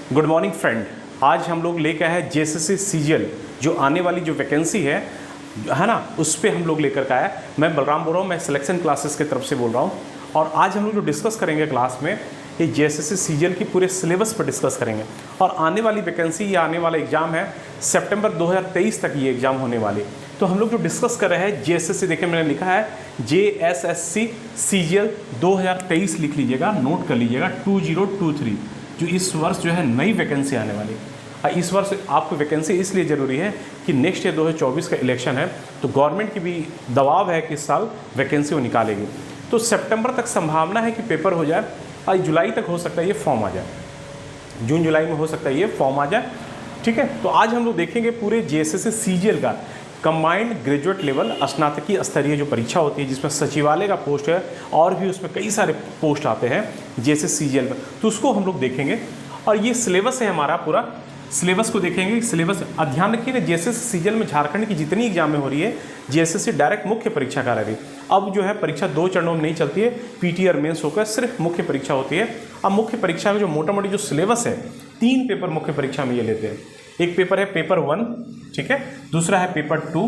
Good morning friend. आज हम लोग लेकर आए हैं जेएसएससी सीजीएल जो आने वाली जो वैकेंसी है ना, उस पर हम लोग लेकर के आए। मैं बलराम बोल रहा हूँ, मैं सिलेक्शन क्लासेस की तरफ से बोल रहा हूँ। और आज हम लोग जो डिस्कस करेंगे क्लास में, ये जेएसएससी सीजीएल की पूरे सिलेबस पर डिस्कस करेंगे। और आने वाली वैकेंसी या आने वाला एग्जाम है सितंबर 2023 तक ये एग्जाम होने वाली। तो हम लोग जो डिस्कस कर रहे हैं जेएसएससी, देखिए मैंने लिखा है जेएसएससी सीजीएल 2023, लिख लीजिएगा, नोट कर लीजिएगा 2023, जो इस वर्ष जो है नई वैकेंसी आने वाली। इस वर्ष आपको वैकेंसी इसलिए ज़रूरी है कि नेक्स्ट ईयर 2024 का इलेक्शन है, तो गवर्नमेंट की भी दबाव है कि इस साल वैकेंसी वो निकालेगी। तो सितंबर तक संभावना है कि पेपर हो जाए और जुलाई तक हो सकता है ये फॉर्म आ जाए, जून जुलाई में हो सकता है ये फॉर्म आ जाए। ठीक है, तो आज हम लोग देखेंगे पूरे जेएसएससी सीजीएल का कंबाइंड ग्रेजुएट लेवल स्नातकीय स्तरीय जो परीक्षा होती है, जिसमें सचिवालय का पोस्ट है और भी उसमें कई सारे पोस्ट आते हैं जेएसएससी सीजीएल में, तो उसको हम लोग देखेंगे। और ये सिलेबस है हमारा, पूरा सिलेबस को देखेंगे। सिलेबस ध्यान रखिएगा, जेएसएससी सीजीएल में झारखंड की जितनी एग्जाम में हो रही है, जेएसएससी डायरेक्ट मुख्य परीक्षा करा रही है। अब जो है परीक्षा दो चरणों में नहीं चलती है, पीटी और मेंस होकर सिर्फ मुख्य परीक्षा होती है। अब मुख्य परीक्षा में जो मोटा मोटी जो सिलेबस है, 3 पेपर मुख्य परीक्षा में ये लेते हैं। एक पेपर है पेपर 1, ठीक है, दूसरा है पेपर 2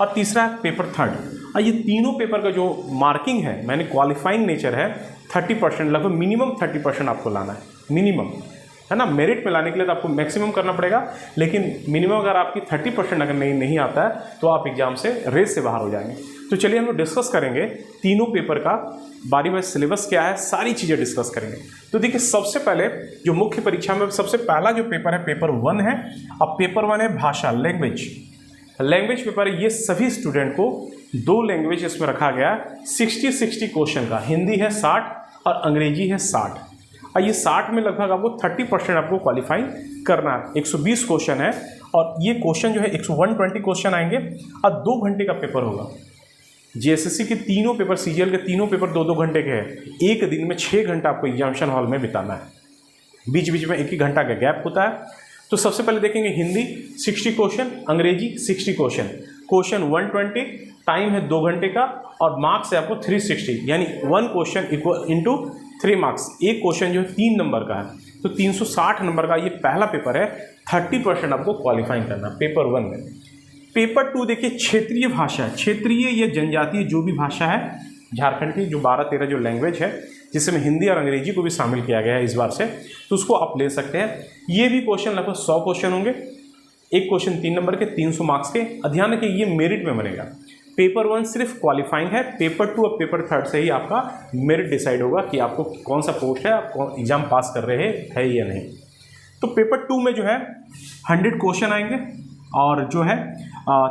और तीसरा है पेपर 3। और ये तीनों पेपर का जो मार्किंग है, मैंने क्वालिफाइंग नेचर है 30%, लगभग मिनिमम 30% आपको लाना है, मिनिमम है ना। मेरिट में लाने के लिए तो आपको मैक्सिमम करना पड़ेगा, लेकिन मिनिमम अगर आपकी 30% अगर नहीं आता है तो आप एग्जाम से रेस से बाहर हो जाएंगे। तो चलिए हम लोग डिस्कस करेंगे तीनों पेपर का, बारी बारी सिलेबस क्या है, सारी चीज़ें डिस्कस करेंगे। तो देखिए, सबसे पहले जो मुख्य परीक्षा में सबसे पहला जो पेपर है पेपर 1 है। अब पेपर 1 है भाषा, लैंग्वेज पेपर है। ये सभी स्टूडेंट को 2 लैंग्वेज इसमें रखा गया, 60 क्वेश्चन का। हिंदी है 60 और अंग्रेजी है 60। और ये 60 में लगभग आपको 30% आपको क्वालिफाई करना है। 120 क्वेश्चन है और ये क्वेश्चन जो है 120 क्वेश्चन आएंगे और 2 घंटे का पेपर होगा। जेएसएससी के तीनों पेपर, सीजीएल के तीनों पेपर 2-2 घंटे के हैं। एक दिन में 6 घंटा आपको एग्जामिनेशन हॉल में बिताना है, बीच बीच में 1-1 घंटा का गैप होता है। तो सबसे पहले देखेंगे हिंदी 60 क्वेश्चन, अंग्रेजी 60 क्वेश्चन, क्वेश्चन 120, टाइम है 2 घंटे का और मार्क्स है आपको 360, यानी 1 क्वेश्चन इक्वल इंटू 3 मार्क्स। एक क्वेश्चन जो है 3 नंबर का है, तो 360 नंबर का ये पहला पेपर है। 30% आपको क्वालिफाइंग करना पेपर 1 में। पेपर 2 देखिए क्षेत्रीय भाषा, क्षेत्रीय या जनजातीय जो भी भाषा है झारखंड की, जो 12-13 जो लैंग्वेज है, जिसमें हिंदी और अंग्रेजी को भी शामिल किया गया है इस बार से, तो उसको आप ले सकते हैं। ये भी क्वेश्चन लगभग 100 क्वेश्चन होंगे, एक क्वेश्चन 3 नंबर के, 300 मार्क्स के। ध्यान रखिए, ये मेरिट में बनेगा। पेपर 1 सिर्फ क्वालिफाइंग है, पेपर 2 और पेपर 3 से ही आपका मेरिट डिसाइड होगा कि आपको कौन सा पोस्ट है, आप एग्जाम पास कर रहे हैं या नहीं। तो पेपर 2 में जो है 100 क्वेश्चन आएंगे और जो है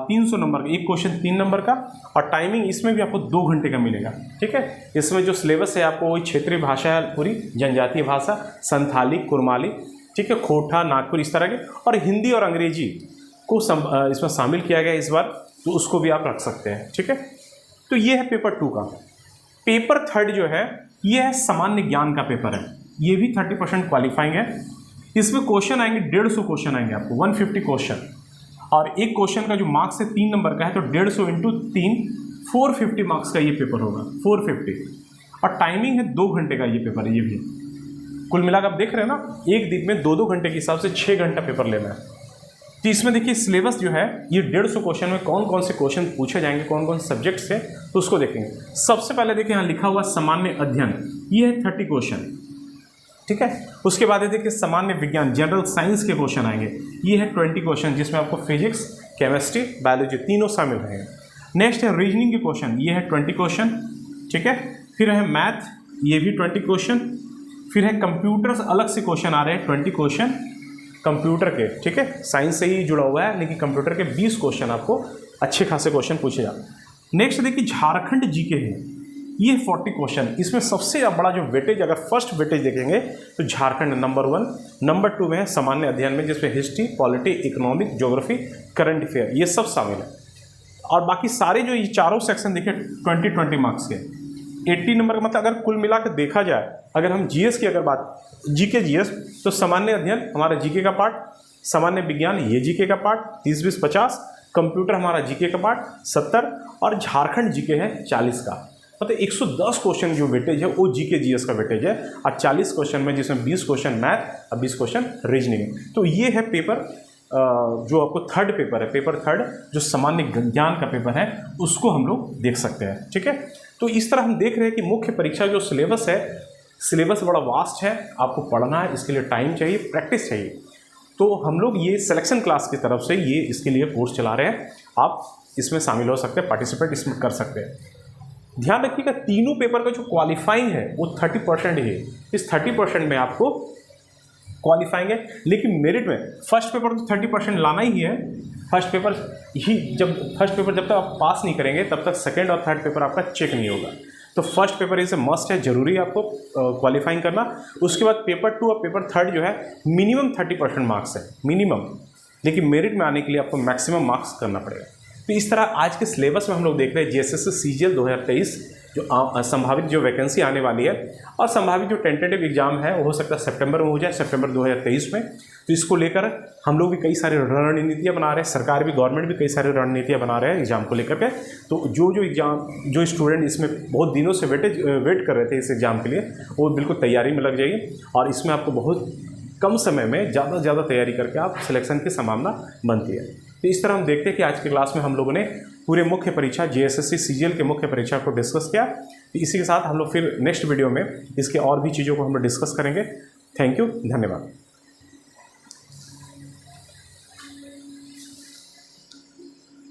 300 नंबर का, एक क्वेश्चन 3 नंबर का, और टाइमिंग इसमें भी आपको 2 घंटे का मिलेगा। ठीक है, इसमें जो सिलेबस है आपको वही क्षेत्रीय भाषा है, पूरी जनजातीय भाषा, संथाली, कुरमाली, ठीक है, खोटा, नागपुर, इस तरह के, और हिंदी और अंग्रेजी को इसमें शामिल किया गया इस बार, तो उसको भी आप रख सकते हैं। ठीक है, तो ये है पेपर 2 का। पेपर 3 जो है ये है सामान्य ज्ञान का पेपर है, ये भी 30% क्वालिफाइंग है। इसमें क्वेश्चन आएंगे 150 क्वेश्चन आएंगे आपको, 150 क्वेश्चन, और एक क्वेश्चन का जो मार्क्स है 3 नंबर का है, तो 150 इंटू 3 450 मार्क्स का ये पेपर होगा, 450। और टाइमिंग है 2 घंटे का ये पेपर है। ये भी कुल मिलाकर आप देख रहे हैं ना, एक दिन में 2-2 घंटे के हिसाब से 6 घंटा पेपर लेना है। तो इसमें देखिए सिलेबस जो है ये 150 क्वेश्चन में कौन कौन से क्वेश्चन पूछे जाएंगे, कौन कौन से सब्जेक्ट से, तो उसको देखेंगे। सबसे पहले देखिए यहाँ लिखा हुआ सामान्य अध्ययन, ये है 30 क्वेश्चन। ठीक है, उसके बाद देखिए सामान्य विज्ञान, जनरल साइंस के क्वेश्चन आएंगे, ये है 20 क्वेश्चन, जिसमें आपको फिजिक्स, केमिस्ट्री, बायोलॉजी तीनों शामिल रहेंगे। नेक्स्ट है रीजनिंग के क्वेश्चन, ये है 20 क्वेश्चन। ठीक है, फिर है मैथ, ये भी 20 क्वेश्चन। फिर है कंप्यूटर से अलग से क्वेश्चन आ रहे हैं 20 क्वेश्चन कंप्यूटर के। ठीक है, साइंस से ही जुड़ा हुआ है, लेकिन कंप्यूटर के 20 क्वेश्चन आपको अच्छे खासे क्वेश्चन पूछे जाते। नेक्स्ट देखिए झारखंड जीके है, ये 40 क्वेश्चन। इसमें सबसे बड़ा जो वेटेज, अगर फर्स्ट वेटेज देखेंगे तो झारखंड नंबर 1, नंबर 2 में है सामान्य अध्ययन में, जिसमें history, polity, economic, geography, current affair, ये सब शामिल है। और बाकी सारे जो ये चारों सेक्शन देखिए 20-20 मार्क्स के, 80 नंबर का। मतलब अगर कुल मिला के देखा जाए, अगर हम जीएस की अगर बात, जीके जीएस, तो सामान्य अध्ययन हमारा जीके का पार्ट, सामान्य विज्ञान ये जीके का पार्ट 30-20-50, कंप्यूटर हमारा जीके का पार्ट 70, और झारखंड जीके है 40 का। मतलब 110 क्वेश्चन जो वेटेज है वो जीके जीएस का वेटेज है, और 40 क्वेश्चन में जिसमें 20 क्वेश्चन मैथ और 20 क्वेश्चन रीजनिंग। तो ये है पेपर जो आपको थर्ड पेपर है, पेपर थर्ड जो सामान्य ज्ञान का पेपर है, उसको हम लोग देख सकते हैं। ठीक है, तो इस तरह हम देख रहे हैं कि मुख्य परीक्षा जो सिलेबस है, सिलेबस बड़ा वास्ट है, आपको पढ़ना है, इसके लिए टाइम चाहिए, प्रैक्टिस चाहिए। तो हम लोग ये सिलेक्शन क्लास की तरफ से ये इसके लिए कोर्स चला रहे हैं, आप इसमें शामिल हो सकते हैं, पार्टिसिपेट इसमें कर सकते हैं। ध्यान रखिएगा तीनों पेपर का जो क्वालिफाइंग है वो 30% ही है, इस 30% में आपको क्वालिफाइंग है, लेकिन मेरिट में फर्स्ट पेपर तो 30% लाना ही है। फर्स्ट पेपर जब तक आप पास नहीं करेंगे तब तक सेकेंड और थर्ड पेपर आपका चेक नहीं होगा। तो फर्स्ट पेपर इसे मस्ट है, जरूरी है आपको क्वालिफाइंग करना। उसके बाद पेपर 2 और पेपर थर्ड जो है मिनिमम 30% मार्क्स है मिनिमम, लेकिन मेरिट में आने के लिए आपको मैक्सिमम मार्क्स करना पड़ेगा। तो इस तरह आज के सिलेबस में हम लोग देख रहे हैं जेएसएससी सीजीएल 2023 जो संभावित जो वैकेंसी आने वाली है, और संभावित जो टेंटेटिव एग्जाम है वो हो सकता है सितंबर में हो जाए, सितंबर 2023 में। तो इसको लेकर हम लोग भी कई सारे रणनीतियाँ बना रहे हैं, सरकार भी, गवर्नमेंट भी कई सारी रणनीतियाँ बना रहे हैं एग्जाम को लेकर के। तो जो स्टूडेंट इसमें बहुत दिनों से वेट कर रहे थे इस एग्ज़ाम के लिए, वो बिल्कुल तैयारी में लग जाइए, और इसमें आपको बहुत कम समय में ज़्यादा से ज़्यादा तैयारी करके आप सिलेक्शन की संभावना बनती है। तो इस तरह हम देखते हैं कि आज की क्लास में हम लोगों ने पूरे मुख्य परीक्षा जेएसएससी सीजीएल के मुख्य परीक्षा को डिस्कस किया। तो इसी के साथ हम लोग फिर नेक्स्ट वीडियो में इसके और भी चीज़ों को हम लोग डिस्कस करेंगे। थैंक यू, धन्यवाद।